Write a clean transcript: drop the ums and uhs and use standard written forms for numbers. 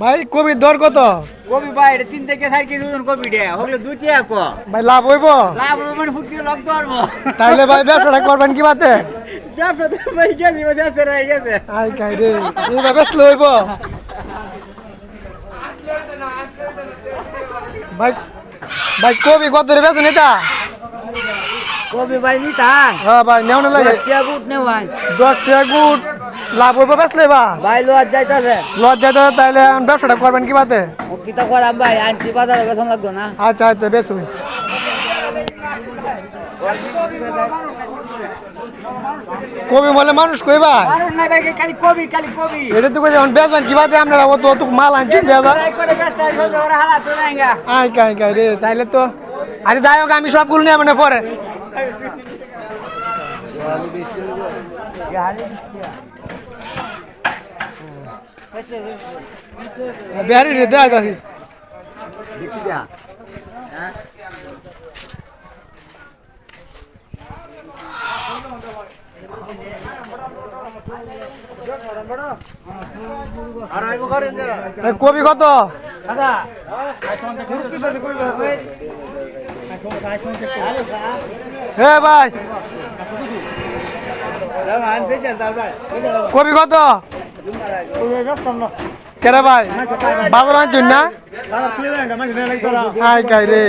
ভাই কবির দর কত? কবি ভাই 3 থেকে 4 কেজি ওজন কবি দে হলে 2 টাকা কো ভাই লাভ হইব? লাভ মানে ফুটি লাভ করবো তাইলে ভাই ব্যবসাটা করবেন কি বাতে? ব্যবসা তো ভাই গেছি বাজে আছে রে গেছে আই কাই রে এইভাবে বেচলে হইব? ভাই ভাই কবি কত রে বেচেন এটা? কবি ভাই নিতা হ্যাঁ ভাই নেওয়া লাগে 10 টাকা গুট নে ভাই 10 টাকা গুট লাভ হইব বেচলে বা? ভাই লজ যাইতাছে লজ যাইতে তাইলে ব্যবসাটা করবেন কি বাতে? ও কিতা করাম ভাই আনছি বাজারে বেতন লাগতো না আচ্ছা আচ্ছা বেচুন। কবি বলে মানুষ কইবা মানুষ নাই ভাই খালি কবি এটা তো কই এখন বেচবেন কি বাতে? আপনারা অত অত মাল আনছেন দেবা এই করে ব্যস্ত হই ওরা হালাত নাইগা আই কাই কাই রে তাইলে তো আরে যাই হোক আমি সবগুলো নিয়ে মানে পরে বিহারি রে দেয়া যাচ্ছে দেখি যা কবি কত? হে ভাই কবি কত? কেরে ভাই বাজার আনছেন না? আই কাই রে